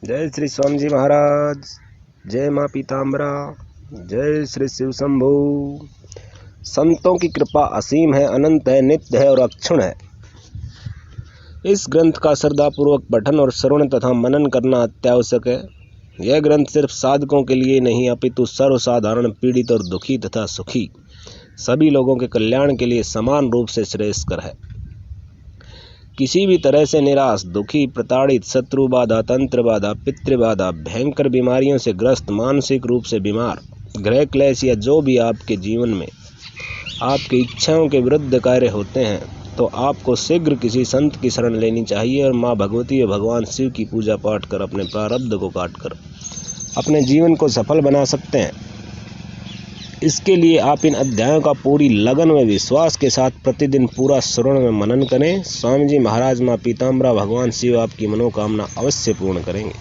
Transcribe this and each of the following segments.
जय श्री स्वामी जी महाराज, जय माँ पीताम्बरा, जय श्री शिव शंभू। संतों की कृपा असीम है, अनंत है, नित्य है और अक्षुण है। इस ग्रंथ का श्रद्धापूर्वक पठन और श्रवण तथा मनन करना अत्यावश्यक है। यह ग्रंथ सिर्फ साधकों के लिए नहीं अपितु सर्वसाधारण पीड़ित और दुखी तथा सुखी सभी लोगों के कल्याण के लिए समान रूप से श्रेयस्कर है। किसी भी तरह से निराश, दुखी, प्रताड़ित, शत्रु बाधा, तंत्र बाधा, पितृ बाधा, भयंकर बीमारियों से ग्रस्त, मानसिक रूप से बीमार, ग्रह क्लेश या जो भी आपके जीवन में आपकी इच्छाओं के विरुद्ध कार्य होते हैं, तो आपको शीघ्र किसी संत की शरण लेनी चाहिए और माँ भगवती और भगवान शिव की पूजा पाठ कर अपने प्रारब्ध को काटकर अपने जीवन को सफल बना सकते हैं। इसके लिए आप इन अध्यायों का पूरी लगन व विश्वास के साथ प्रतिदिन पूरा श्रवण में मनन करें। स्वामी जी महाराज, माँ पीताम्बरा, भगवान शिव आपकी मनोकामना अवश्य पूर्ण करेंगे।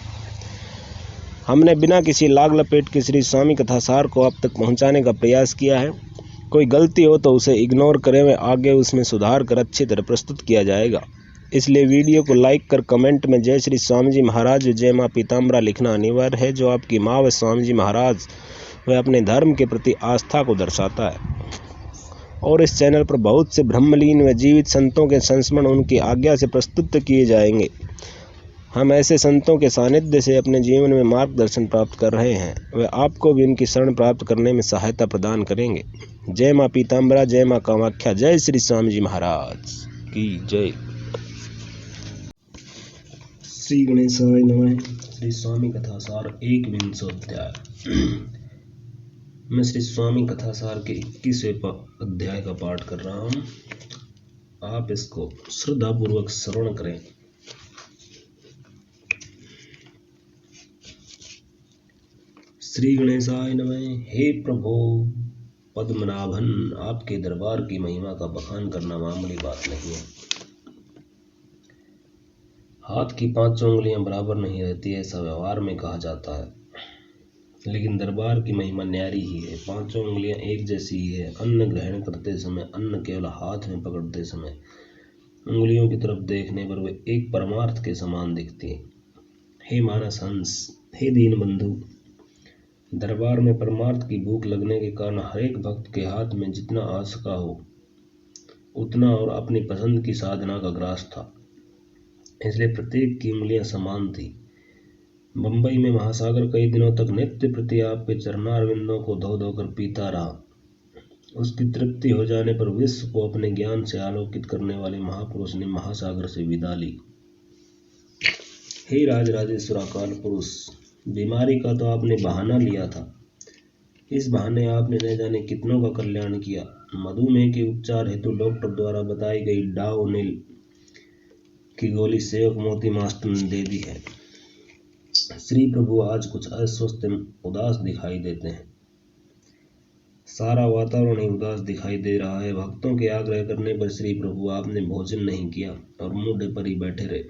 हमने बिना किसी लाग लपेट के श्री स्वामी कथासार को आप तक पहुंचाने का प्रयास किया है। कोई गलती हो तो उसे इग्नोर करें व आगे उसमें सुधार कर अच्छी तरह प्रस्तुत किया जाएगा। इसलिए वीडियो को लाइक कर कमेंट में जय श्री स्वामी जी महाराज, जय माँ पीताम्बरा लिखना अनिवार्य है, जो आपकी माँ व स्वामी जी महाराज वह अपने धर्म के प्रति आस्था को दर्शाता है। और इस चैनल पर बहुत से ब्रह्मलीन व जीवित संतों के संस्मरण उनकी आज्ञा से प्रस्तुत किए जाएंगे। हम ऐसे संतों के सानिध्य से अपने जीवन में मार्गदर्शन प्राप्त कर रहे हैं, वे आपको भी उनकी शरण प्राप्त करने में सहायता प्रदान करेंगे। जय माँ पीताम्बरा, जय माँ कामाख्या, जय श्री स्वामी जी महाराज की जय। श्री गणेशाय नमः। श्री स्वामी कथासार 21वां अध्याय। मैं श्री स्वामी कथासार के 21वें अध्याय का पाठ कर रहा हूँ। आप इसको श्रद्धापूर्वक श्रवण करें। श्री गणेशाय नमः। हे प्रभु पद्मनाभन, आपके दरबार की महिमा का बखान करना मामूली बात नहीं है। हाथ की 5 उंगलियां बराबर नहीं रहती, ऐसा व्यवहार में कहा जाता है, लेकिन दरबार की महिमा न्यारी ही है। 5 उंगलियां एक जैसी ही है। अन्न ग्रहण करते समय, अन्न केवल हाथ में पकड़ते समय उंगलियों की तरफ देखने पर वे एक परमार्थ के समान दिखती हैं। हे मानस हंस, हे दीन बंधु, दरबार में परमार्थ की भूख लगने के कारण हर एक भक्त के हाथ में जितना आ सका हो उतना और अपनी पसंद की साधना का ग्रास था, इसलिए प्रत्येक की उंगलियां समान थी। बंबई में महासागर कई दिनों तक नित्य प्रति आपके चरणारविंदों को धो धोकर पीता रहा। उसकी तृप्ति हो जाने पर विश्व को अपने ज्ञान से आलोकित करने वाले महापुरुष ने महासागर से विदा ली। हे राजराजेश्वर अकाल पुरुष, बीमारी का तो आपने बहाना लिया था। इस बहाने आपने न जाने कितनों का कल्याण किया। मधुमेह के उपचार हेतु डॉक्टर द्वारा बताई गई डाओनिल की गोली सेवक मोती मास्टर ने दे दी है। श्री प्रभु आज कुछ अस्वस्थ एवं उदास दिखाई देते हैं। सारा वातावरण ही उदास दिखाई दे रहा है। भक्तों के आग्रह करने पर श्री प्रभु आपने भोजन नहीं किया और मुंडे पर ही बैठे रहे।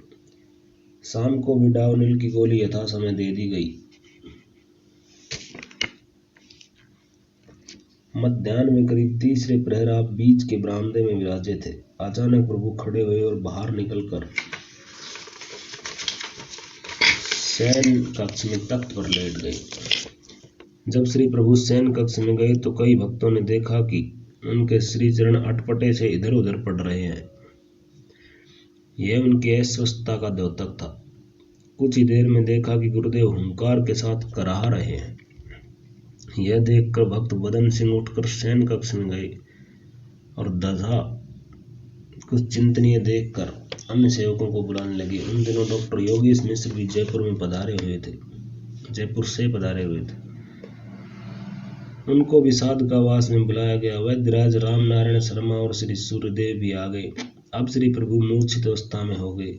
शाम को भी डाओनिल की गोली यथा समय दे दी गई। मध्याह्न में करीब 3 प्रहर आप बीच के बरामदे में विराजे थे। अचानक प्रभु खड़े हुए और बाहर निकलकर शयन कक्ष में तख्त पर लेट गए। जब श्री प्रभु शयन कक्ष में गए तो कई भक्तों ने देखा कि उनके श्री चरण अटपटे से इधर उधर पड़ रहे हैं। यह उनकी अस्वस्थता का द्योतक था। कुछ ही देर में देखा कि गुरुदेव हुंकार के साथ कराह रहे हैं। यह देखकर भक्त बदन सिंह उठकर शयन कक्ष में गए और दशा कुछ चिंतनीय देखकर अन्य सेवकों को बुलाने लगे। उन दिनों डॉक्टर योगेश मिश्र भी जयपुर से पधारे हुए थे। उनको भी साधकावास में बुलाया गया। वैद्यराज राम नारायण शर्मा और श्री सूर्यदेव भी आ गए। अब श्री प्रभु मूर्छित अवस्था में हो गए।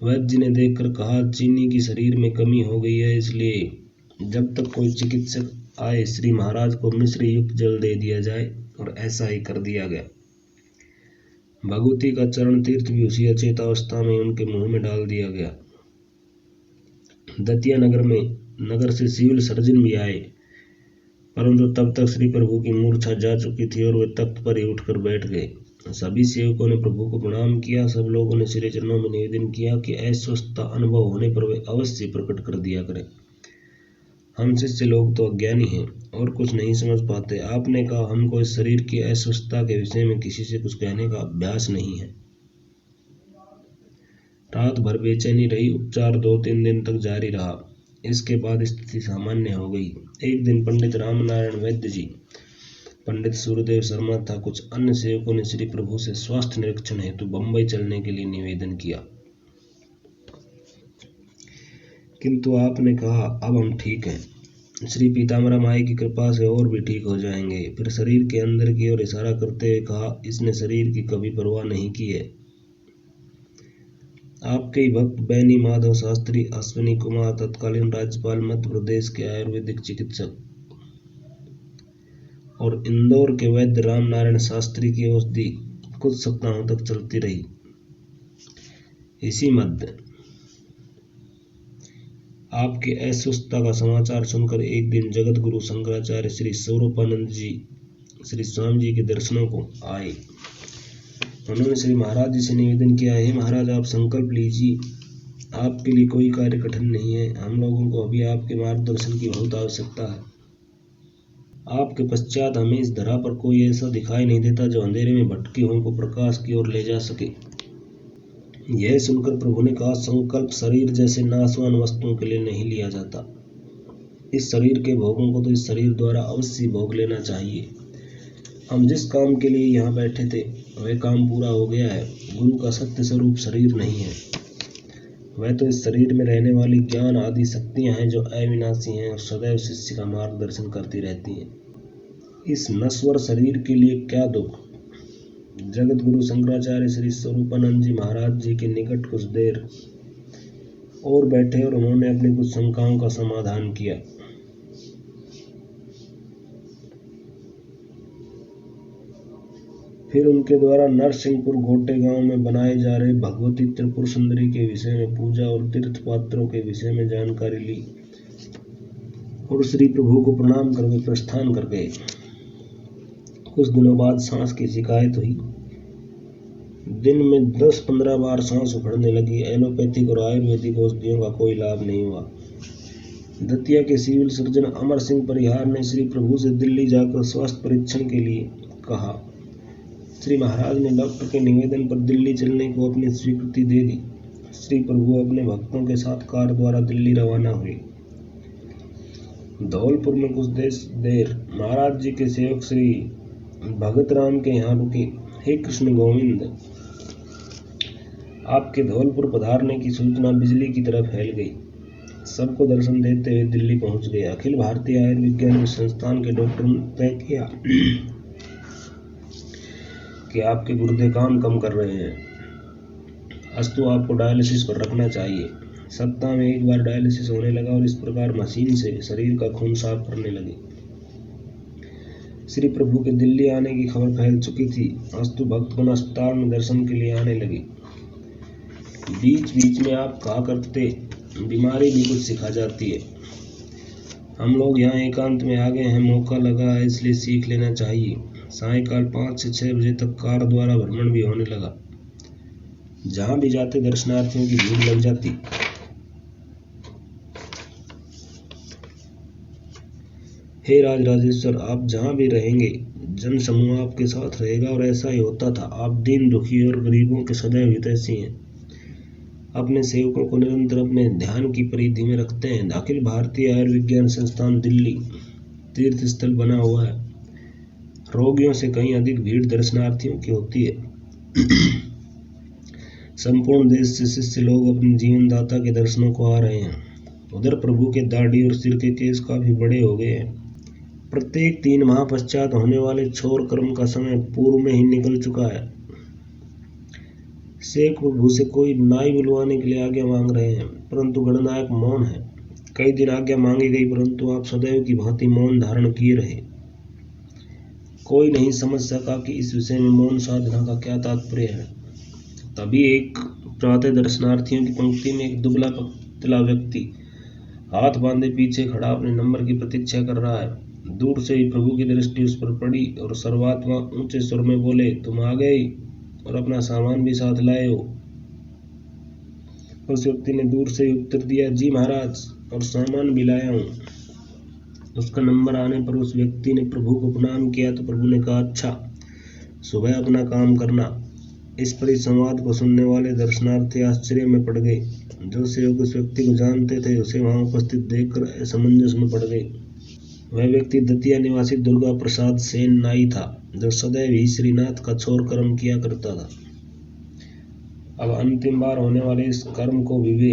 वैद्य जी ने देखकर कहा, चीनी की शरीर में कमी हो गई है, इसलिए जब तक कोई चिकित्सक आए श्री महाराज को मिश्र युक्त जल दे दिया जाए। और ऐसा ही कर दिया गया। भगवती का चरण तीर्थ भी उसी अचेत अवस्था में उनके मुंह में डाल दिया गया। दतिया नगर से सिविल सर्जन भी आए, परंतु तब तक श्री प्रभु की मूर्छा जा चुकी थी और वे तख्त पर ही उठकर बैठ गए। सभी सेवकों ने प्रभु को प्रणाम किया। सब लोगों ने श्री चरणों में निवेदन किया कि अस्वस्थता अनुभव होने पर वे अवश्य प्रकट कर दिया करें। हम शिष्य लोग तो अज्ञानी हैं और कुछ नहीं समझ पाते। आपने कहा, हमको इस शरीर की अस्वस्थता के विषय में किसी से कुछ कहने का अभ्यास नहीं है। रात भर बेचैनी रही। उपचार 2-3 दिन तक जारी रहा। इसके बाद स्थिति सामान्य हो गई। एक दिन पंडित रामनारायण वैद्य जी, पंडित सूर्यदेव शर्मा तथा कुछ अन्य सेवकों ने श्री प्रभु से स्वास्थ्य निरीक्षण हेतु बंबई चलने के लिए निवेदन किया, किंतु आपने कहा, अब हम ठीक हैं। श्री पीताम्बरा माई की कृपा से और भी ठीक हो जाएंगे। फिर शरीर के अंदर की ओर इशारा करते हुए कहा, इसने शरीर की कभी परवाह नहीं की है। आपके ही भक्त बैनी माधव शास्त्री, अश्विनी कुमार, तत्कालीन राज्यपाल मध्य प्रदेश के आयुर्वेदिक चिकित्सक, और इंदौर के वैद्य रामनारायण शास्त्री की औषधि कुछ सप्ताहों तक चलती रही। इसी मध्य आपके अस्वस्थता का समाचार सुनकर एक दिन जगत गुरु शंकराचार्य श्री स्वरूपानंद जी श्री स्वामी जी के दर्शनों को आए। उन्होंने श्री महाराज जी से निवेदन किया, हे महाराज, आप संकल्प लीजिए, आपके लिए कोई कार्य कठिन नहीं है। हम लोगों को अभी आपके मार्गदर्शन की बहुत आवश्यकता है। आपके पश्चात हमें इस धरा पर कोई ऐसा दिखाई नहीं देता जो अंधेरे में भटके हुओं को प्रकाश की ओर ले जा सके। यह सुनकर प्रभु ने कहा, संकल्प शरीर जैसे नाशवान वस्तुओं के लिए नहीं लिया जाता। इस शरीर के भोगों को तो इस शरीर द्वारा अवश्य भोग लेना चाहिए। हम जिस काम के लिए यहाँ बैठे थे वह काम पूरा हो गया है। गुरु का सत्य स्वरूप शरीर नहीं है, वह तो इस शरीर में रहने वाली ज्ञान आदि शक्तियाँ हैं जो अविनाशी हैं और सदैव शिष्य का मार्गदर्शन करती रहती हैं। इस नश्वर शरीर के लिए क्या दुख। जगत गुरु शंकराचार्य श्री स्वरूपानंद जी महाराज जी के निकट कुछ देर और बैठे और उन्होंने अपनी कुछ शंकाओं का समाधान किया। फिर उनके द्वारा नरसिंहपुर घोटे गांव में बनाए जा रहे भगवती त्रिपुर सुंदरी के विषय में पूजा और तीर्थ पात्रों के विषय में जानकारी ली और श्री प्रभु को प्रणाम करके प्रस्थान कर गए। कुछ दिनों बाद सांस की शिकायत हुई। दिन में 10-15 बार सांस उखड़ने लगी। एलोपैथिक और आयुर्वेदिक औषधियों का कोई लाभ नहीं हुआ। दतिया के सिविल सर्जन अमर सिंह परिहार ने श्री प्रभु से दिल्ली जाकर स्वास्थ्य परीक्षण के लिए कहा। श्री महाराज ने डॉक्टर के निवेदन पर दिल्ली चलने को अपनी स्वीकृति दे दी। श्री प्रभु अपने भक्तों के साथ कार द्वारा दिल्ली रवाना हुए। धौलपुर में कुछ देर महाराज जी के सेवक श्री भगत राम के यहाँ रुके। हे कृष्ण गोविंद, आपके धौलपुर पधारने की सूचना बिजली की तरह फैल गई। सबको दर्शन देते हुए दिल्ली पहुंच गए। अखिल भारतीय आयुर्विज्ञान संस्थान के डॉक्टरों ने तय किया कि आपके गुर्दे काम कम कर रहे हैं, अस्तु आपको डायलिसिस पर रखना चाहिए। सप्ताह में एक बार डायलिसिस होने लगा और इस प्रकार मशीन से शरीर का खून साफ करने लगे। श्री प्रभु के दिल्ली आने की खबर फैल चुकी थी, अस्तु भक्तगण अस्पताल में दर्शन के लिए आने लगे। बीच बीच में आप कहा करते, बीमारी भी कुछ सिखा जाती है। हम लोग यहाँ एकांत में आ गए हैं, मौका लगा है इसलिए सीख लेना चाहिए। सायंकाल 5 से 6 बजे तक कार द्वारा भ्रमण भी होने लगा। जहां भी जाते दर्शनार्थियों की भीड़ लग जाती। हे राज राजेश्वर, आप जहां भी रहेंगे जन समूह आपके साथ रहेगा और ऐसा ही होता था। आप दीन दुखी और गरीबों के सदैव हितैषी हैं। अपने सेवकों को निरंतर अपने ध्यान की परिधि में रखते हैं। अखिल भारतीय आयुर्विज्ञान संस्थान दिल्ली तीर्थ स्थल बना हुआ है। रोगियों से कहीं अधिक भीड़ दर्शनार्थियों की होती है। संपूर्ण देश से शिष्य लोग अपने जीवनदाता के दर्शनों को आ रहे हैं। उधर प्रभु के दाढ़ी और सिर के केस काफी बड़े हो गए हैं। प्रत्येक 3 माह पश्चात होने वाले छोर कर्म का समय पूर्व में ही निकल चुका है। शेख प्रभु से कोई नाई बुलवाने के लिए आज्ञा मांग रहे हैं, परंतु गणनायक मौन है। कई दिन आज्ञा मांगी गई, परंतु आप सदैव की भांति मौन धारण किए रहे। कोई नहीं समझ सका कि इस विषय में मौन साधना का क्या तात्पर्य है। तभी एक प्रातः दर्शनार्थियों की पंक्ति में एक दुबला पतला व्यक्ति हाथ बांधे पीछे खड़ा अपने नंबर की प्रतीक्षा कर रहा है। दूर से ही प्रभु की दृष्टि उस पर पड़ी और सर्वात्मा ऊंचे स्वर में बोले, तुम आ गए। और अपना सामान भी साथ लाए हो? उस व्यक्ति ने दूर से उत्तर दिया, जी महाराज, और सामान भी लाया हूँ। उसका नंबर आने पर उस व्यक्ति ने प्रभु को प्रणाम किया तो प्रभु ने कहा, अच्छा, सुबह अपना काम करना। इस परिसंवाद को सुनने वाले दर्शनार्थी आश्चर्य में पड़ गए। जो सेवक उस व्यक्ति को जानते थे उसे वहां उपस्थित देखकर असमंजस में पड़ गए। वह व्यक्ति दतिया निवासी दुर्गा प्रसाद सेन नाई था, जो सदैव ही श्रीनाथ का छोर कर्म किया करता था। अब अंतिम बार होने वाले इस कर्म को भी वे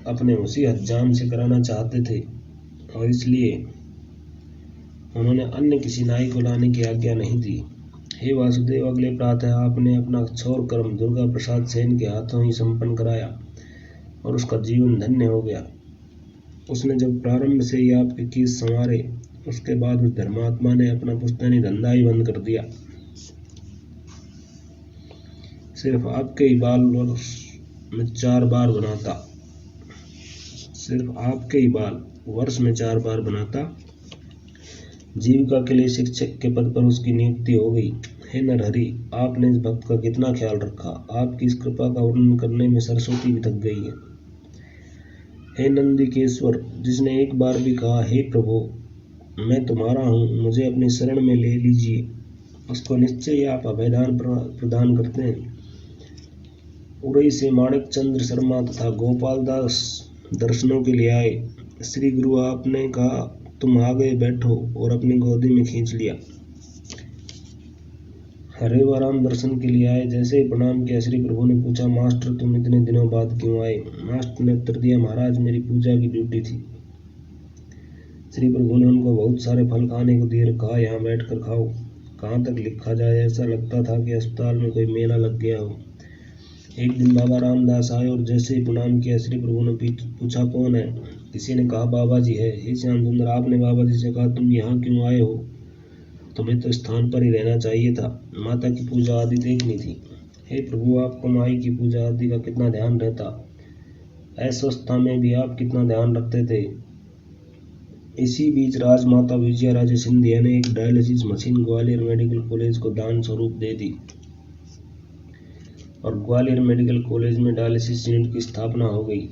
अपने उसी हज्जाम से कराना चाहते थे और इसलिए उन्होंने अन्य किसी नाई को लाने की आज्ञा नहीं दी। हे वासुदेव, अगले प्रातः आपने अपना छोर कर्म दुर्गा प्रसाद सेन के हाथों ही संपन्न कराया और उसका जीवन धन्य हो गया। उसने जब प्रारंभ से ही आपके कीस संवारे, उसके बाद उस धर्मात्मा ने अपना पुश्तैनी धंधा ही बंद कर दिया। सिर्फ आपके ही बाल वर्ष में 4 बार बनाता, जीविका के लिए शिक्षक के पद पर उसकी नियुक्ति हो गई। हे नरहरि, आपने इस भक्त का कितना ख्याल रखा। आपकी इस कृपा का वर्णन करने में सरस्वती भी थक गई है। हे नंदिकेश्वर, जिसने एक बार भी कहा, हे प्रभु, मैं तुम्हारा हूँ, मुझे अपनी शरण में ले लीजिए, उसको निश्चय ही आप अभयदान प्रदान करते हैं। उरई से माणिक चंद्र शर्मा तथा गोपाल दास दर्शनों के लिए आए। श्री गुरु आपने कहा, तुम आ गए, बैठो, और अपनी गोदी में खींच लिया। हरे राम दर्शन के लिए आए। जैसे ही प्रणाम किया, श्री प्रभु ने पूछा, मास्टर, तुम इतने दिनों बाद क्यों आए? मास्टर ने उत्तर दिया, महाराज, मेरी पूजा की ड्यूटी थी। श्री प्रभु ने उनको बहुत सारे फल खाने को दिए और कहा, यहाँ बैठ कर खाओ। कहाँ तक लिखा जाए, ऐसा लगता था कि अस्पताल में कोई मेला लग गया हो। एक दिन बाबा रामदास आए और जैसे ही प्रणाम किया, श्री प्रभु ने पूछा, कौन है? किसी ने कहा, बाबा जी है। हे श्याम सुंदर, आपने बाबा जी से कहा, तुम यहाँ क्यों आए हो? तुम्हें तो स्थान पर ही रहना चाहिए था, माता की पूजा आदि देखनी थी। हे प्रभु, आपको माई की पूजा आदि का कितना ध्यान रहता। अस्वस्थता में भी आप कितना ध्यान रखते थे। इसी बीच राजमाता विजया राजे सिंधिया ने एक dialysis machine Gwalior medical college को दान स्वरूप दे दी और ग्वालियर मेडिकल कॉलेज में डायलिसिस यूनिट की स्थापना हो गई।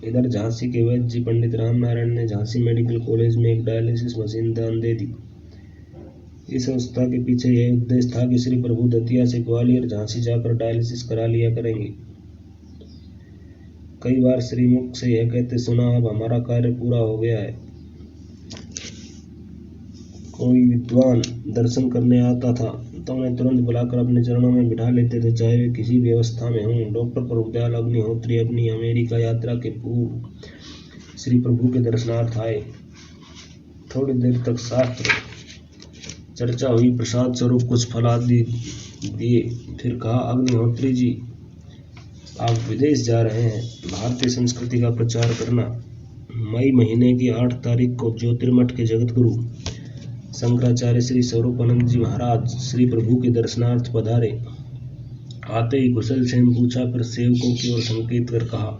इधर झांसी के वैद्य जी पंडित रामनारायण ने झांसी मेडिकल कॉलेज में एक डायलिसिस मशीन दान दे दी। इस व्यवस्था के पीछे यह उद्देश्य था कि श्री प्रभु दतिया से ग्वालियर झांसी जाकर डायलिसिस करा लिया करेंगे। कई बार श्रीमुख से यह कहते सुना, अब हमारा कार्य पूरा हो गया है। कोई विद्वान दर्शन करने आता था तो उन्हें तुरंत बुलाकर अपने चरणों में बिठा लेते थे, चाहे वे किसी भी अवस्था में हों। डॉक्टर प्रभुदयाल अग्निहोत्री अपनी अमेरिका यात्रा के पूर्व श्री प्रभु के दर्शनार्थ आए। थोड़ी देर तक शास्त्र चर्चा हुई, प्रसाद स्वरूप कुछ फल आदि दिए। फिर कहा, अग्निहोत्री जी, आप विदेश जा रहे हैं भारतीय संस्कृति का प्रचार करना। मई महीने की 8 तारीख को ज्योतिर्मठ के जगत गुरु शंकराचार्य श्री स्वरूपानंद जी महाराज श्री प्रभु के दर्शनार्थ पधारे। आते ही कुशल क्षेम पूछा, फिर सेवकों की ओर संकेत कर कहा,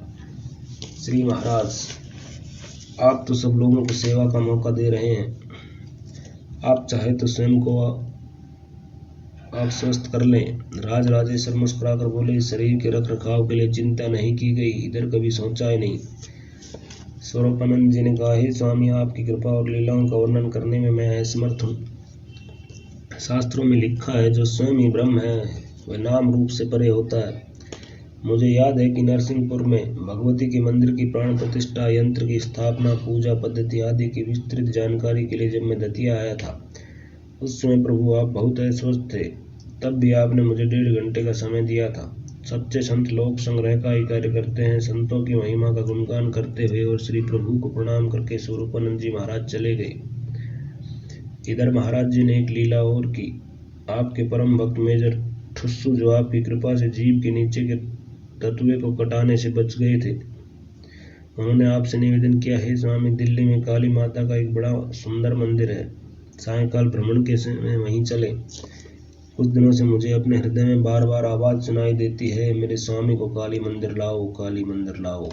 श्री महाराज, आप तो सब लोगों को सेवा का मौका दे रहे हैं। आप चाहे तो स्वयं को आप स्वस्थ कर लें। राज राजेश्वर मुस्कुराकर बोले, शरीर के रख रखाव के लिए चिंता नहीं की गई, इधर कभी सोचा ही नहीं। स्वरूपानंद जी ने कहा, हे स्वामी, आपकी कृपा और लीलाओं का वर्णन करने में मैं असमर्थ हूँ। शास्त्रों में लिखा है, जो स्वयं ही ब्रह्म है वह नाम रूप से परे होता है। मुझे याद है कि नरसिंहपुर में भगवती के मंदिर की प्राण प्रतिष्ठा, यंत्र की स्थापना, पूजा पद्धति आदि की विस्तृत जानकारी के लिए जब मैं दतिया आया था, उस समय प्रभु आप बहुत अस्वस्थ थे। तब भी आपने मुझे 1.5 घंटे का समय दिया था। सच्चे संत लोक संग्रह का ही कार्य करते हैं। संतों की महिमा का गुणगान करते हुए और श्री प्रभु को प्रणाम करके स्वरूपानंद जी महाराज चले गए। इधर महाराज जी ने एक लीला और की। आपके परम भक्त मेजर ठुस्सू, जो आपकी कृपा से जीभ के नीचे के तत्वे को कटाने से बच गए थे, उन्होंने आपसे निवेदन किया, हे स्वामी, दिल्ली में काली माता का एक बड़ा सुंदर मंदिर है, सायंकाल भ्रमण के समय वहीं चले। कुछ दिनों से मुझे अपने हृदय में बार बार आवाज सुनाई देती है, मेरे स्वामी को काली मंदिर लाओ, काली मंदिर लाओ।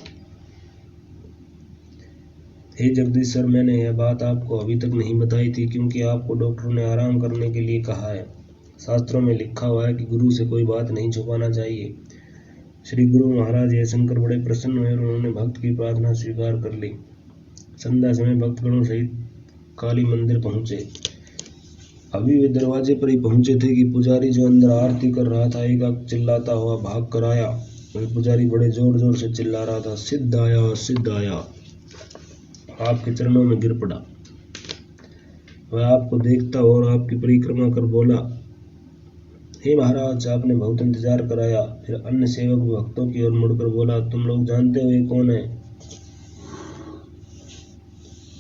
हे जगदीश सर, मैंने यह बात आपको अभी तक नहीं बताई थी क्योंकि आपको डॉक्टर ने आराम करने के लिए कहा है। शास्त्रों में लिखा हुआ है कि गुरु से कोई बात नहीं छुपाना चाहिए। श्री गुरु महाराज जयशंकर बड़े प्रसन्न हुए और उन्होंने भक्त की प्रार्थना स्वीकार कर ली। संध्या समय भक्तगणों सहित काली मंदिर पहुंचे। अभी वे दरवाजे पर ही पहुंचे थे कि पुजारी जो अंदर आरती कर रहा था एकाएक चिल्लाता हुआ भाग कर आया। वह पुजारी बड़े जोर जोर से चिल्ला रहा था, सिद्ध आया, सिद्ध आया। आपके चरणों में गिर पड़ा। वह आपको देखता और आपकी परिक्रमा कर बोला, हे महाराज, आपने बहुत इंतजार कराया। फिर अन्य सेवक भक्तों की ओर मुड़कर बोला, तुम लोग जानते हो ये कौन है?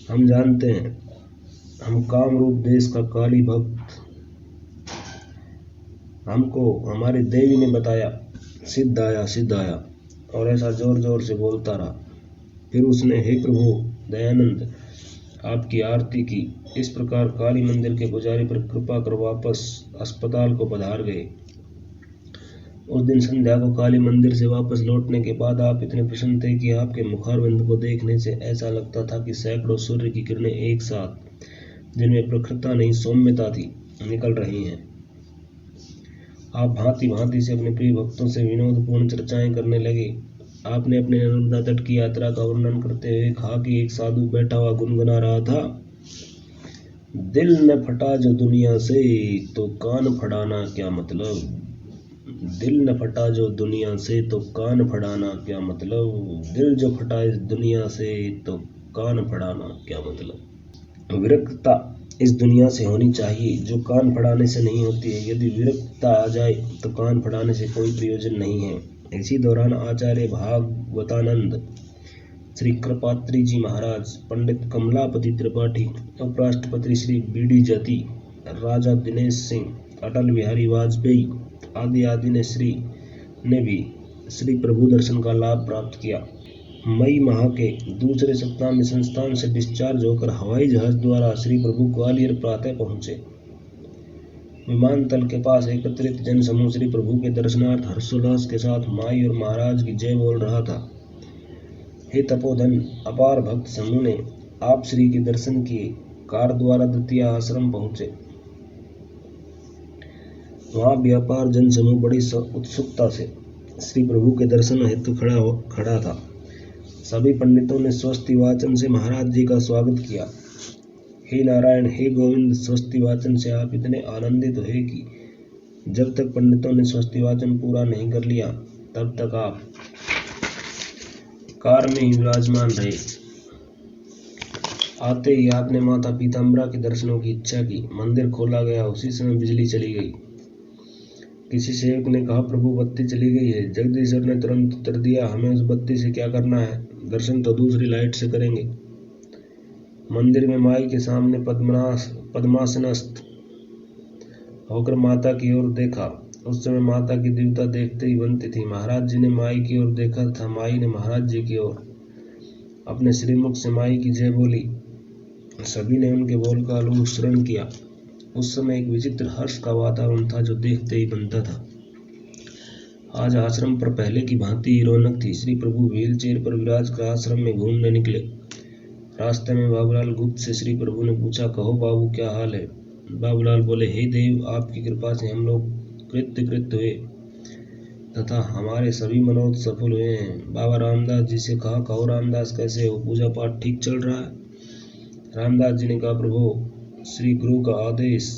हम जानते हैं, हम कामरूप देश का काली भक्त। हमको हमारी देवी ने बताया, सिद्ध आया, सिद्ध आया। और ऐसा जोर जोर से बोलता रहा। फिर उसने, हे प्रभु दयानंद, आपकी आरती की। इस प्रकार काली मंदिर के पुजारी पर कृपा कर वापस अस्पताल को पधार गए। उस दिन संध्या को काली मंदिर से वापस लौटने के बाद आप इतने प्रसन्न थे कि आपके मुखारविंद को देखने से ऐसा लगता था कि सैकड़ों सूर्य की किरणें एक साथ, जिनमें प्रखरता नहीं सौम्यता थी, निकल रही हैं। आप भांति भांति से अपने प्रिय भक्तों से विनोदपूर्ण चर्चाएं करने लगे। आपने अपने नर्मदा तट की यात्रा का वर्णन करते हुए कहा कि एक साधु बैठा हुआ गुनगुना रहा था, दिल न फटा जो दुनिया से तो कान फड़ाना क्या मतलब। दिल न फटा जो दुनिया से तो कान फड़ाना क्या मतलब। दिल जो फटा इस दुनिया से तो कान फड़ाना क्या मतलब। विरक्तता इस दुनिया से होनी चाहिए जो कान फड़ाने से नहीं होती है। यदि विरक्तता आ जाए तो कान फड़ाने से कोई प्रयोजन नहीं है। इसी दौरान आचार्य भागवतानंद, श्री कृपात्री जी महाराज, पंडित कमलापति त्रिपाठी, उपराष्ट्रपति श्री बीडी जती, राजा दिनेश सिंह, अटल बिहारी वाजपेयी आदि ने भी श्री प्रभु दर्शन का लाभ प्राप्त किया। मई माह के दूसरे सप्ताह में संस्थान से डिस्चार्ज होकर हवाई जहाज द्वारा श्री प्रभु ग्वालियर प्रातः पहुंचे। विमानतल के पास एकत्रित जन समूह श्री प्रभु के दर्शनार्थ हर्षोल्लास के साथ माई और महाराज की जय बोल रहा था। हे तपोधन, अपार भक्त समूह ने आप श्री के दर्शन किए। कार द्वारा द्वितीय आश्रम पहुंचे। वहां भी अपार जन समूह बड़ी उत्सुकता से श्री प्रभु के दर्शन हेतु खड़ा था। सभी पंडितों ने स्वस्ति वाचन से महाराज जी का स्वागत किया। हे नारायण, हे गोविंद, स्वस्ति वाचन से आप इतने आनंदित हुए कि जब तक पंडितों ने स्वस्ति वाचन पूरा नहीं कर लिया तब तक आप कार में ही विराजमान रहे। आते ही आपने माता पीताम्बरा के दर्शनों की इच्छा की। मंदिर खोला गया। उसी समय बिजली चली गई। किसी सेवक ने कहा, प्रभु बत्ती चली गई है। जगदीश्वर ने तुरंत उत्तर दिया, हमें उस बत्ती से क्या करना है, दर्शन तो दूसरी लाइट से करेंगे। मंदिर में माई के सामने पद्मासनस्थ होकर माता की ओर देखा। उस समय माता की दिव्यता देखते ही बनती थी। महाराज जी ने माई की ओर देखा तथा माई ने महाराज जी की ओर। अपने श्रीमुख से माई की जय बोली। सभी ने उनके बोल का अनुसरण किया। उस समय एक विचित्र हर्ष का वातावरण था जो देखते ही बनता था। आज आश्रम पर पहले की भांति ही रौनक थी। श्री प्रभु व्हील चेयर पर विराज कर आश्रम में घूमने निकले। रास्ते में बाबूलाल गुप्त से श्री प्रभु ने पूछा, कहो बाबू, क्या हाल है? बाबूलाल बोले, हे देव, आपकी कृपा से हम लोग कृत्य हुए तथा हमारे सभी मनोरथ सफल हुए हैं। बाबा रामदास जी से कहा, कहो रामदास, कैसे हो? पूजा पाठ ठीक चल रहा है? रामदास जी ने कहा, प्रभु, श्री गुरु का आदेश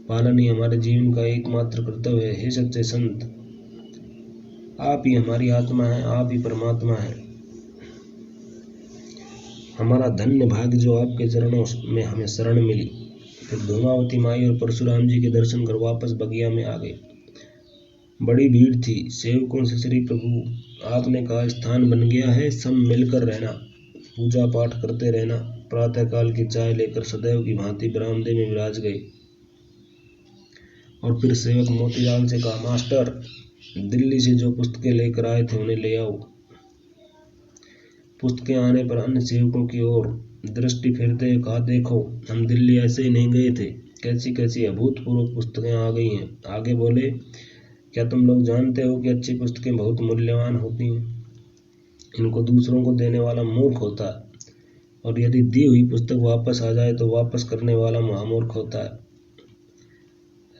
पालन ही हमारे जीवन का एकमात्र कर्तव्य है। हे सच्चे संत, आप ही हमारी आत्मा है, आप ही परमात्मा है। हमारा धन्य भाग्य जो आपके चरणों में हमें शरण मिली। फिर धूमावती माई और परशुराम जी के दर्शन कर वापस बगिया में आ गए। बड़ी भीड़ थी। सेवकों से, श्री प्रभु, आपने कहा स्थान बन गया है, सब मिलकर रहना, पूजा पाठ करते रहना। प्रातःकाल की चाय लेकर सदैव की भांति बरामदे में विराज गए। और फिर सेवक मोतीलाल से कहा, मास्टर, दिल्ली से जो पुस्तकें लेकर आए थे उन्हें ले आओ। पुस्तकें आने पर अन्य सेवकों की ओर दृष्टि फेरते हुए कहा, देखो, हम दिल्ली ऐसे ही नहीं गए थे, कैसी कैसी अभूतपूर्व पुस्तकें आ गई हैं। आगे बोले, क्या तुम लोग जानते हो कि अच्छी पुस्तकें बहुत मूल्यवान होती हैं? इनको दूसरों को देने वाला मूर्ख होता है, और यदि दी हुई पुस्तक वापस आ जाए तो वापस करने वाला महामूर्ख होता है।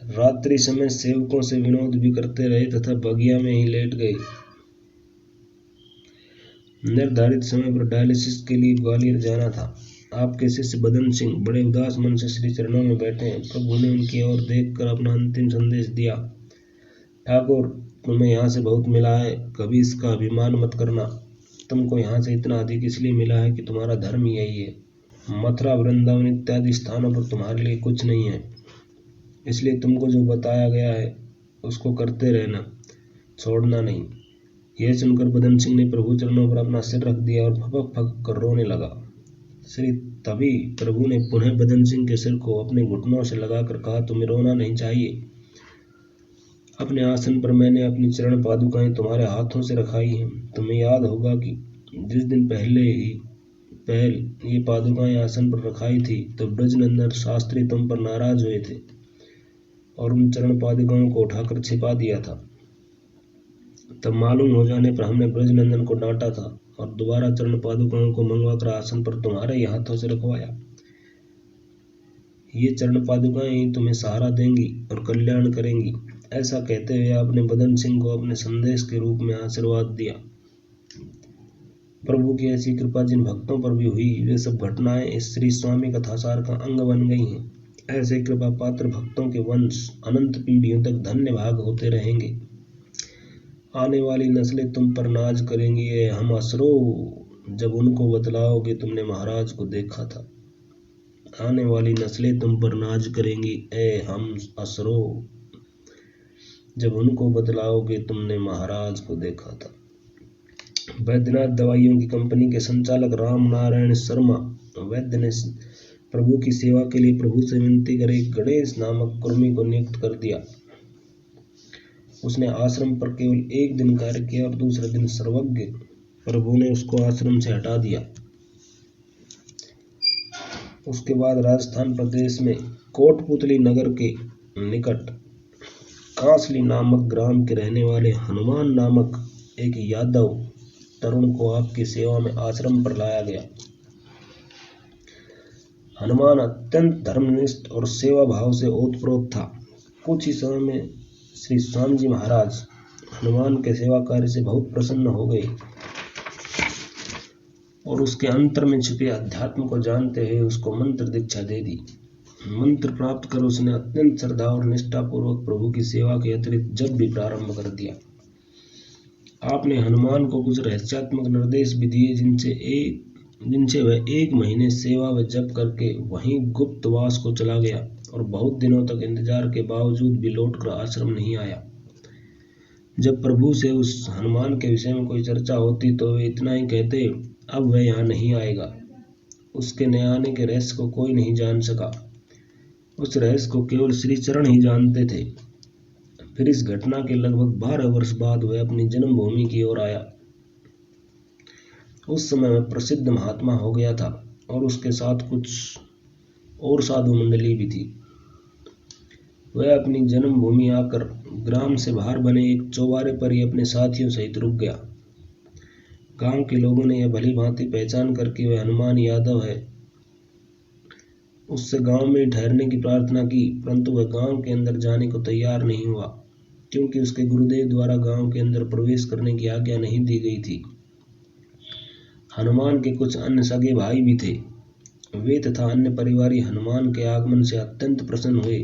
रात्रि समय सेवकों से विनोद भी करते रहे तथा बगिया में ही लेट गए। निर्धारित समय पर डायलिसिस के लिए ग्वालियर जाना था। आपके शिष्य बदन सिंह बड़े उदास मन से श्री चरणों में बैठे हैं। प्रभु ने उनकी ओर देखकर अपना अंतिम संदेश दिया। ठाकुर, तुम्हें यहाँ से बहुत मिला है, कभी इसका अभिमान मत करना। तुमको यहाँ से इतना अधिक इसलिए मिला है कि तुम्हारा धर्म यही है। मथुरा, वृंदावन इत्यादि स्थानों पर तुम्हारे लिए कुछ नहीं है, इसलिए तुमको जो बताया गया है उसको करते रहना, छोड़ना नहीं। यह सुनकर बदन सिंह ने प्रभु चरणों पर अपना सिर रख दिया और फपक फपक कर रोने लगा। तभी प्रभु ने पुनः बदन सिंह के सिर को अपने घुटनों से लगाकर कहा, तुम्हें रोना नहीं चाहिए। अपने आसन पर मैंने अपनी चरण पादुकाएं तुम्हारे हाथों से रखाई हैं। तुम्हें याद होगा कि जिस दिन पहल ये पादुकाएं आसन पर रखाई थी तो ब्रजनंदन शास्त्री तुम पर नाराज हुए थे और उन चरण पादुकाओं को उठाकर छिपा दिया था। तब मालूम हो जाने पर हमने ब्रजनंदन को डांटा था और दोबारा चरण पादुकाओं को मंगवाकर आसन पर तुम्हारे ही हाथों से रखवाया। ये चरण पादुकाएं ही तुम्हें सहारा देंगी और कल्याण करेंगी। ऐसा कहते हुए आपने बदन सिंह को अपने संदेश के रूप में आशीर्वाद दिया। प्रभु की ऐसी कृपा जिन भक्तों पर भी हुई, वे सब घटनाएं इस श्री स्वामी कथासार का अंग बन गई हैं। ऐसे कृपा पात्र भक्तों के वंश अनंत पीढ़ियों तक धन्य भाग होते रहेंगे। आने वाली नस्लें तुम पर नाज करेंगी। ये हम असरो, जब उनको बतलाओगे तुमने महाराज को देखा था। आने वाली नस्लें तुम पर नाज करेंगी, ए हम असरो, जब उनको बतलाओगे तुमने महाराज को देखा था। वैद्यनाथ दवाइयों की कंपनी के संचालक राम नारायण शर्मा वैद्य ने प्रभु की सेवा के लिए प्रभु से विनती कर एक गणेश नामक कुर्मी को नियुक्त कर दिया। उसने आश्रम पर केवल एक दिन कार्य किया और दूसरे दिन सर्वज्ञ प्रभु ने उसको आश्रम से हटा दिया। उसके बाद राजस्थान प्रदेश में कोटपुतली नगर के निकट कांसली नामक ग्राम के रहने वाले हनुमान नामक एक यादव तरुण को आपकी सेवा में आश्रम पर लाया गया। हनुमान अत्यंत धर्मनिष्ठ और सेवा भाव से ओतप्रोत था। कुछ ही समय में श्री स्वामी जी महाराज हनुमान के सेवा कार्य से बहुत प्रसन्न हो गए और उसके अंतर में छुपे अध्यात्म को जानते हुए उसको मंत्र दीक्षा दे दी। मंत्र प्राप्त कर उसने अत्यंत श्रद्धा और निष्ठा पूर्वक प्रभु की सेवा के अतिरिक्त जप भी प्रारंभ कर दिया। आपने हनुमान को कुछ रहस्यात्मक निर्देश भी दिए जिनसे वह 1 महीने सेवा व जप करके वहीं गुप्तवास को चला गया और बहुत दिनों तक इंतजार के बावजूद भी लौटकर आश्रम नहीं आया। जब प्रभु से उस हनुमान के विषय में कोई चर्चा होती तो वे इतना ही कहते, अब वह यहाँ नहीं आएगा। उसके न आने के रहस्य को कोई नहीं जान सका। उस रहस्य को केवल श्री चरण ही जानते थे। फिर इस घटना के लगभग 12 वर्ष बाद वह अपनी जन्मभूमि की ओर आया। उस समय वह प्रसिद्ध महात्मा हो गया था और उसके साथ कुछ और साधु मंडली भी थी। वह अपनी जन्मभूमि आकर ग्राम से बाहर बने एक चौबारे पर ही अपने साथियों सहित रुक गया। गांव के लोगों ने यह भली भांति पहचान करके वह हनुमान यादव है, उससे गांव में ठहरने की प्रार्थना की, परंतु वह गांव के अंदर जाने को तैयार नहीं हुआ क्योंकि उसके गुरुदेव द्वारा गांव के अंदर प्रवेश करने की आज्ञा नहीं दी गई थी। हनुमान के कुछ अन्य सगे भाई भी थे। वे तथा अन्य परिवारी हनुमान के आगमन से अत्यंत प्रसन्न हुए।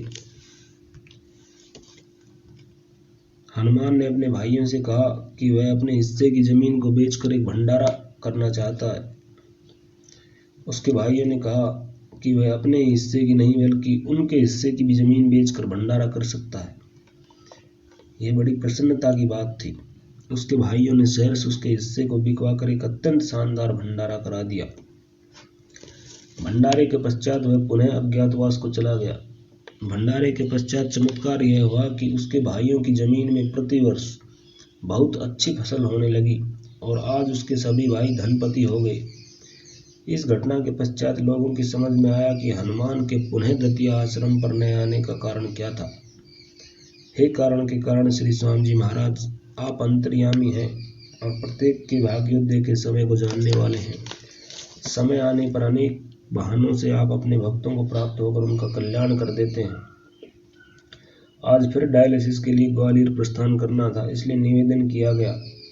हनुमान ने अपने भाइयों से कहा कि वह अपने हिस्से की जमीन को बेचकर एक भंडारा करना चाहता है। उसके भाइयों ने कहा कि वह अपने हिस्से की नहीं बल्कि उनके हिस्से की भी जमीन बेचकर भंडारा कर सकता है। यह बड़ी प्रसन्नता की बात थी। उसके भाइयों ने शहर से उसके हिस्से को बिकवाकर एक अत्यंत शानदार भंडारा करा दिया। भंडारे के पश्चात वह पुनः अज्ञातवास को चला गया। भंडारे के पश्चात चमत्कार यह हुआ कि उसके भाइयों की जमीन में प्रतिवर्ष बहुत अच्छी फसल होने लगी और आज उसके सभी भाई धनपति हो गए। इस घटना के पश्चात लोगों की समझ में आया कि हनुमान के पुनः दतिया आश्रम पर न आने का कारण क्या था। हे कारण के कारण श्री स्वामी जी महाराज, आप अंतर्यामी हैं और प्रत्येक के भाग्योदय के समय को जानने वाले हैं। समय आने पर अनेक बहानों से आप अपने भक्तों को प्राप्त होकर उनका कल्याण कर देते हैं। आज फिर डायलिसिस के लिए ग्वालियर प्रस्थान करना था, इसलिए निवेदन किया गया।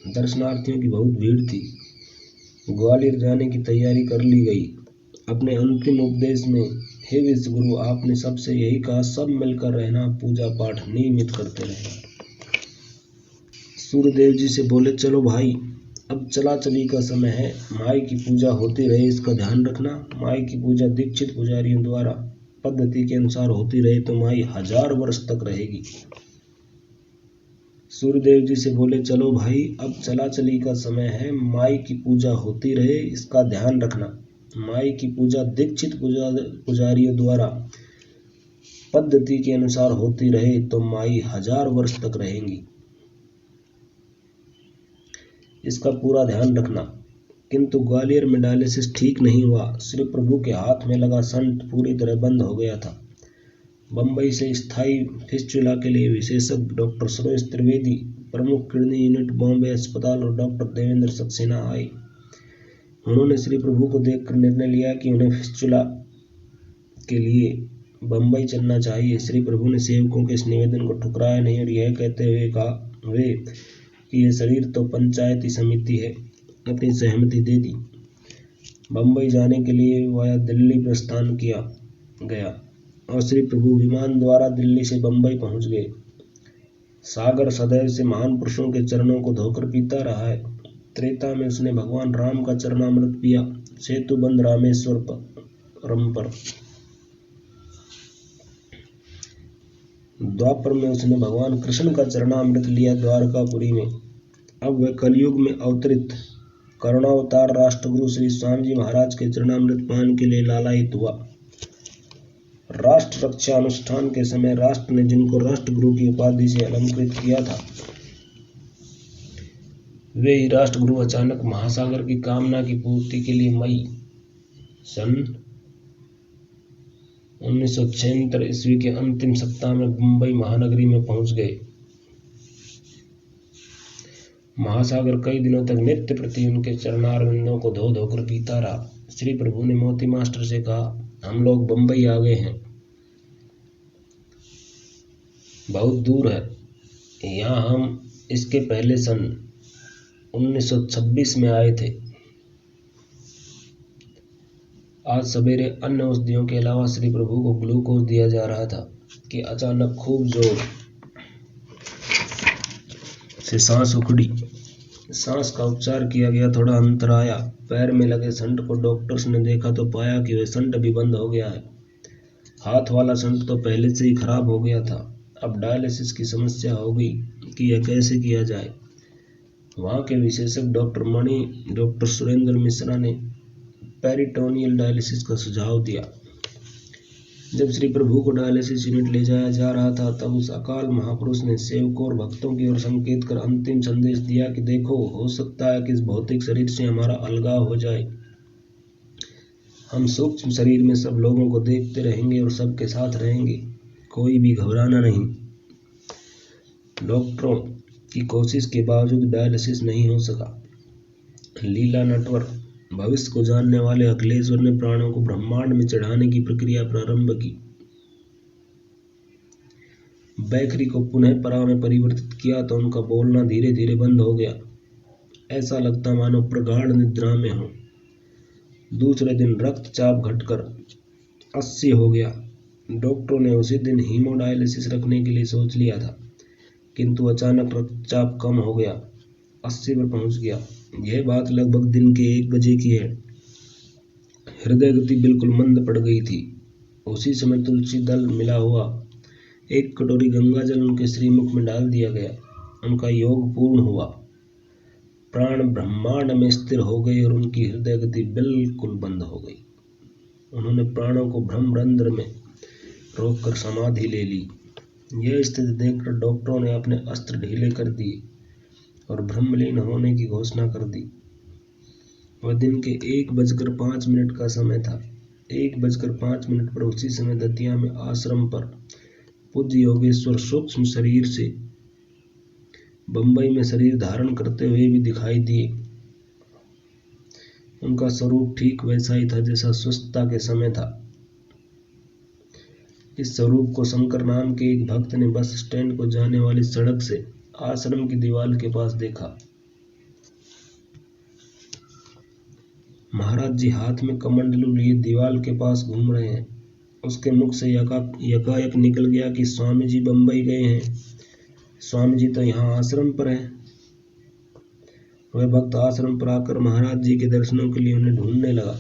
दर्शनार्थियों की बहुत भीड़ थी। ग्वालियर जाने की तैयारी कर ली गई। अपने अंतिम उपदेश में, हे विश्वगुरु, आपने सबसे यही कहा, सब मिलकर रहना, पूजा पाठ नियमित करते रहना। सूर्यदेव जी से बोले, चलो भाई, अब चला चली का समय है। माई की पूजा होती रहे, इसका ध्यान रखना। माई की पूजा दीक्षित पुजारियों द्वारा पद्धति के अनुसार होती रहे तो माई 1000 वर्ष तक रहेगी। सूर्यदेव जी से बोले, चलो भाई, अब चला चली का समय है। माई की पूजा होती रहे, इसका ध्यान रखना। माई की पूजा दीक्षित पुजारियों द्वारा पद्धति के अनुसार होती रहे तो माई 1000 वर्ष तक रहेंगी, इसका पूरा ध्यान रखना। किंतु ग्वालियर में डायलिसिस ठीक नहीं हुआ। श्री प्रभु के हाथ में लगा संट पूरी तरह बंद हो गया था। बंबई से स्थायी फिस्चुला के लिए विशेषज्ञ डॉक्टर सुरेश त्रिवेदी, प्रमुख किडनी यूनिट बॉम्बे अस्पताल, और डॉक्टर देवेंद्र सक्सेना आए। उन्होंने श्री प्रभु को देखकर निर्णय लिया कि उन्हें फिस्चुला के लिए बंबई चलना चाहिए। श्री प्रभु ने सेवकों के इस निवेदन को ठुकराया नहीं और यह कहते हुए कहा कि यह शरीर तो पंचायती समिति है, अपनी सहमति दे दी। बंबई जाने के लिए वाया दिल्ली प्रस्थान किया गया और श्री प्रभु विमान द्वारा दिल्ली से बंबई पहुंच गए। सागर सदैव से महान पुरुषों के चरणों को धोकर पीता रहा है। त्रेता में उसने भगवान राम का चरणामृत पिया, सेतुबंध रामेश्वरम पर। द्वापर में उसने भगवान कृष्ण का चरणामृत लिया, द्वारकापुरी में। अब वह कलयुग में अवतरित करुणावतार राष्ट्रगुरु श्री स्वामी जी महाराज के चरणामृत पान के लिए लालायित हुआ। राष्ट्र रक्षा अनुष्ठान के समय राष्ट्र ने जिनको राष्ट्रगुरु की उपाधि से अलंकृत किया था, वे ही राष्ट्रगुरु अचानक महासागर की कामना की पूर्ति के लिए मई सन 1976 ईस्वी के अंतिम सप्ताह में मुंबई महानगरी में पहुंच गए। महासागर कई दिनों तक नित्य प्रति उनके चरणारविंदों को धो धोकर पीता रहा। श्री प्रभु ने मोती मास्टर से कहा, हम लोग बंबई आ गए हैं, बहुत दूर है। यहाँ हम इसके पहले सन 1926 में आए थे। आज सवेरे अन्य औषधियों के अलावा श्री प्रभु को ग्लूकोज दिया जा रहा था कि अचानक खूब जोर से सांस उखड़ी। सांस का उपचार किया गया, थोड़ा अंतर आया। पैर में लगे संट को डॉक्टर्स ने देखा तो पाया कि वह संट भी बंद हो गया है। हाथ वाला संट तो पहले से ही खराब हो गया था। अब डायलिसिस की समस्या हो गई कि यह कैसे किया जाए। वहाँ के विशेषज्ञ डॉक्टर सुरेंद्र मिश्रा ने पेरिटोनियल डायलिसिस का सुझाव दिया। जब श्री प्रभु को डायलिसिस यूनिट ले जाया जा रहा था, तब उस अकाल महापुरुष ने सेवकों और भक्तों की ओर संकेत कर अंतिम संदेश दिया कि देखो, हो सकता है कि इस भौतिक शरीर से हमारा अलगाव हो जाए। हम सूक्ष्म शरीर में सब लोगों को देखते रहेंगे और सबके साथ रहेंगे, कोई भी घबराना नहीं। डॉक्टरों की कोशिश के बावजूद डायलिसिस नहीं हो सका। लीला नटवर, भविष्य को जानने वाले अखिलेश्वर ने प्राणों को ब्रह्मांड में चढ़ाने की प्रक्रिया प्रारंभ की। बैखरी को पुनः परा में परिवर्तित किया तो उनका बोलना धीरे धीरे बंद हो गया। ऐसा लगता मानो प्रगाढ़ निद्रा में हो। दूसरे दिन रक्तचाप घटकर 80 हो गया। डॉक्टरों ने उसी दिन हीमोडायलिसिस रखने के लिए सोच लिया था, किंतु अचानक रक्तचाप कम हो गया, 80 पर पहुंच गया। यह बात लगभग दिन के 1 बजे की है। हृदय गति बिल्कुल मंद पड़ गई थी। उसी समय तुलसी दल मिला हुआ 1 कटोरी गंगा जल उनके श्रीमुख में डाल दिया गया। उनका योग पूर्ण हुआ। प्राण ब्रह्मांड में स्थिर हो गए और उनकी हृदय गति बिल्कुल बंद हो गई। उन्होंने प्राणों को ब्रह्मरंध्र में रोककर समाधि ले ली। यह स्थिति देखकर डॉक्टरों ने अपने अस्त्र ढीले कर दिए और ब्रह्मलीन होने की घोषणा कर दी। वह दिन के 1:05 का समय था। 1:05 पर उसी समय दतिया में आश्रम पर पूज्य योगेश्वर सूक्ष्म शरीर से बंबई में शरीर धारण करते हुए भी दिखाई दिए। उनका स्वरूप ठीक वैसा ही था जैसा स्वस्थता के समय था। इस स्वरूप को शंकर नाम के एक भक्त ने बस स्टैंड को जाने वाली सड़क से आश्रम की दीवार के पास देखा। महाराज जी हाथ में कमंडलू लिए दीवार के पास घूम रहे हैं। उसके मुख से यकायक निकल गया कि स्वामी जी बंबई गए हैं। स्वामी जी तो यहाँ आश्रम पर हैं। वह भक्त आश्रम पर आकर महाराज जी के दर्शनों के लिए उन्हें ढूंढने लगा।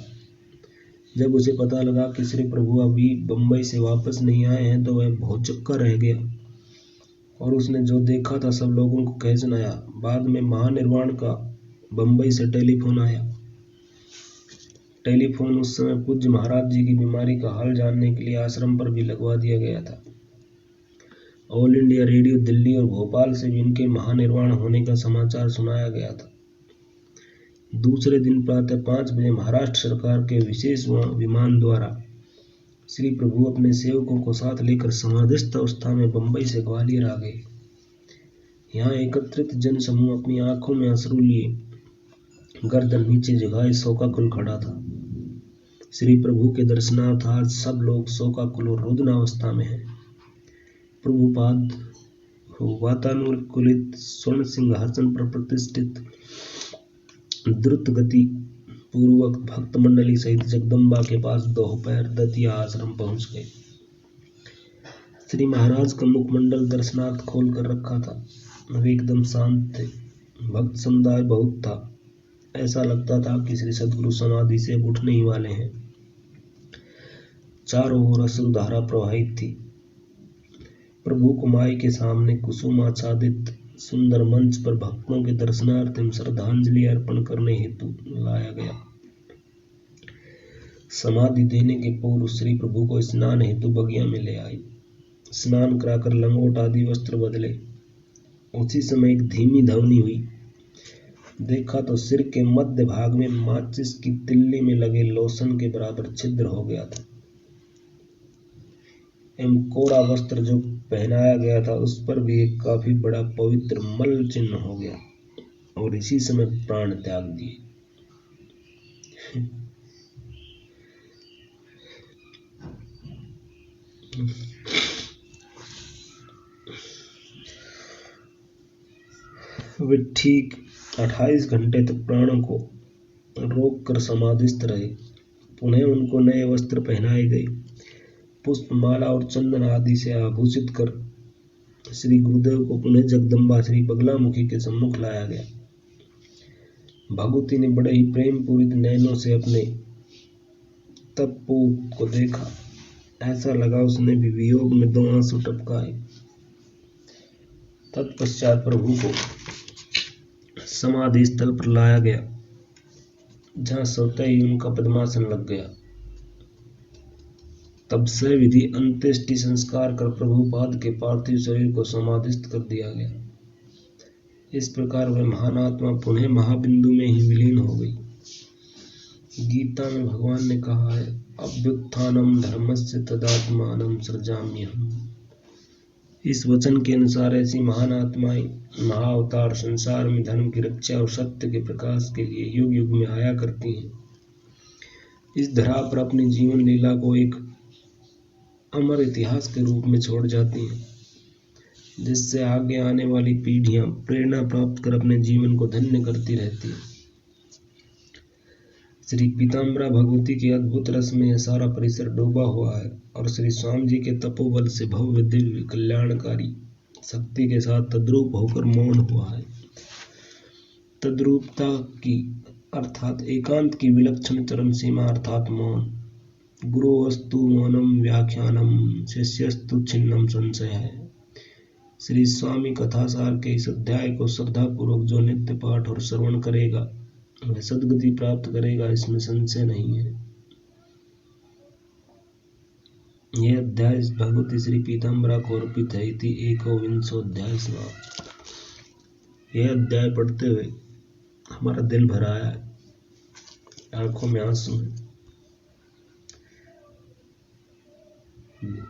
जब उसे पता लगा कि श्री प्रभु अभी बंबई से वापस नहीं आए हैं तो वह बहुत चक्का रह गया और उसने जो देखा था सब लोगों को कह सुनाया। बाद में महानिर्वाण का बंबई से टेलीफोन आया। टेलीफोन उस समय पूज्य महाराज जी की बीमारी का हाल जानने के लिए आश्रम पर भी लगवा दिया गया था। ऑल इंडिया रेडियो दिल्ली और भोपाल से भी इनके महानिर्वाण होने का समाचार सुनाया गया था। दूसरे दिन प्रातः 5 बजे महाराष्ट्र सरकार के विशेष विमान द्वारा श्री प्रभु अपने सेवकों को साथ लेकर समाधिस्थ अवस्था में बंबई से ग्वालियर आ गए। यहाँ एकत्रित जन समूह अपनी आंखों में अश्रु लिए गर्दन नीचे झुकाए शोकाकुल खड़ा था। श्री प्रभु के दर्शनार्थ आज सब लोग शोकाकुल और रुदन अवस्था में हैं। प्रभुपाद वातानुकूलित स्वर्ण सिंहासन पर प्रतिष्ठित द्रुत गति पूर्वक भक्त मंडली सहित जगदम्बा के पास दोपहर दतिया आश्रम पहुंच गए। श्री महाराज का मुखमंडल दर्शनार्थ खोल कर रखा था। वे एकदम शांत थे। भक्त समुदाय बहुत था। ऐसा लगता था कि श्री सद्गुरु समाधि से उठने ही वाले हैं। चारों ओर अश्रुधारा प्रवाहित थी। प्रभु कुमाई के सामने कुसुमाच्छादित सुंदर मंच पर भक्तों के दर्शनार्थ एवं श्रद्धांजलि अर्पण करने हेतु लाया गया। समाधि देने के पूर्व श्री प्रभु को स्नान हेतु बगिया में ले आई। स्नान कराकर लंगोट आदि वस्त्र बदले। उसी समय एक धीमी ध्वनि हुई। देखा तो सिर के मध्य भाग में माचिस की तिल्ली में लगे लोशन के बराबर छिद्र हो गया था एवं कोरा वस्त्र जो पहनाया गया था उस पर भी एक काफी बड़ा पवित्र मल चिन्ह हो गया और इसी समय प्राण त्याग दिए। वे ठीक 28 घंटे तक प्राणों को रोक कर समाधिस्थ रहे। पुनः उनको नए वस्त्र पहनाए गए। पुष्पमाला और चंदन आदि से आभूषित कर श्री गुरुदेव को पुनः जगदम्बा श्री बगलामुखी के सम्मुख लाया गया। भगवती ने बड़े ही प्रेम पूरित नयनों से अपने तपपूत को देखा। ऐसा लगा उसने भी वियोग में 2 आंसू टपकाए। तत्पश्चात प्रभु को समाधि स्थल पर लाया गया, जहां सोते ही उनका पद्मासन लग गया। तब से विधि अंत्येष्टि संस्कार कर प्रभुपाद के पार्थिव शरीर को समाधिस्थ कर दिया गया। इस प्रकार वह महान आत्मा पुनः महाबिंदु में ही विलीन हो गई। गीता में भगवान ने कहा है, अभ्युत्थानम धर्मस्य तदात्मानं सृजाम्यहम्। इस वचन के अनुसार ऐसी महान आत्माएं महाअवतार संसार में धर्म की रक्षा और सत्य के प्रकाश के लिए युग युग में आया करती हैं। इस धरा पर अपनी जीवन लीला को एक अमर इतिहास के रूप में छोड़ जाती हैं, जिससे आगे आने वाली पीढ़ियां प्रेरणा प्राप्त कर अपने जीवन को धन्य करती रहती हैं। श्री पीताम्बरा भगवती के अद्भुत रस में यह सारा परिसर डूबा हुआ है और श्री स्वामी जी के तपोबल से भव्य दिव्य कल्याणकारी शक्ति के साथ तद्रूप होकर मौन हुआ है। तद्रूपता की अर्थात एकांत की विलक्षण चरम सीमा अर्थात मौन। गुरुवस्तु मौनम व्याख्यानम शिष्यस्तु छिन्नम संशय है। श्री स्वामी कथासार के इस अध्याय को श्रद्धापूर्वक जो नित्य पाठ और श्रवण करेगा वह सद्गति प्राप्त करेगा, इसमें संशय नहीं है। यह अध्याय भगवती श्री पीताम्बरा को अर्पित है। इति 21वां अध्याय समाप्त। यह अध्याय पढ़ते हुए हमारा दिल भर आया है, आंखों में आंसू है।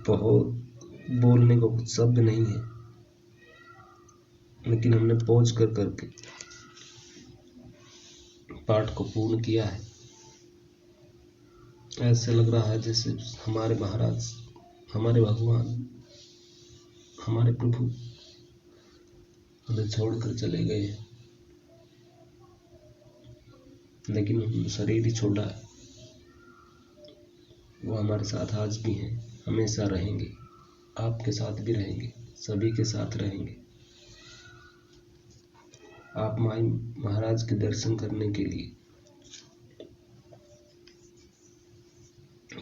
बहुत बोलने को कुछ शब्द नहीं है, लेकिन हमने पहुंच कर करके पाठ को पूर्ण किया है। ऐसे लग रहा है जैसे हमारे महाराज हमारे भगवान, हमारे प्रभु हमें छोड़कर चले गए हैं, लेकिन उन्होंने शरीर ही छोड़ा है। वो हमारे साथ आज भी हैं, हमेशा रहेंगे, आपके साथ भी रहेंगे, सभी के साथ रहेंगे। आप माई महाराज के दर्शन करने के लिए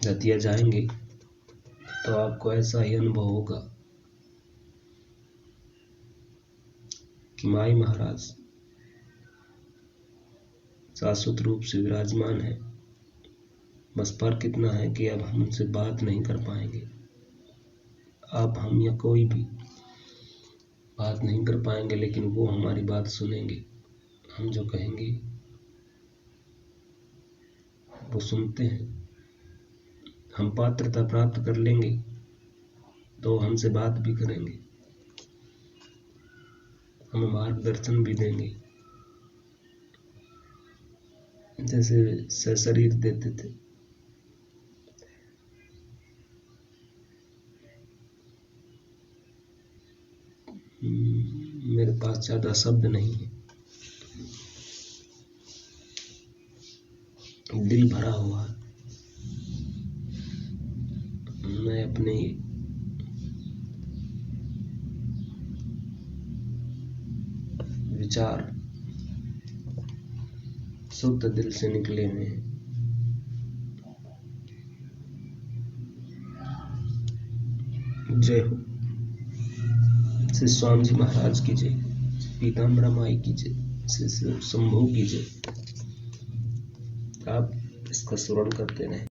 दतिया जाएंगे तो आपको ऐसा ही अनुभव होगा कि माई महाराज शाश्वत रूप से विराजमान है। बस फर्क इतना है कि अब हम उनसे बात नहीं कर पाएंगे। आप, हम या कोई भी बात नहीं कर पाएंगे, लेकिन वो हमारी बात सुनेंगे। हम जो कहेंगे वो सुनते हैं। हम पात्रता प्राप्त कर लेंगे तो हमसे बात भी करेंगे, हमें मार्गदर्शन भी देंगे, जैसे सशरीर देते थे। मेरे पास ज्यादा शब्द नहीं है, दिल भरा हुआ है। मैं अपने विचार शुद्ध दिल से निकले हुए हैं। जय हो। श्री स्वामी जी महाराज की जय, पीताम्बरा माई की जय, श्री शंभू की जय। आप इसका स्मरण करते रहें।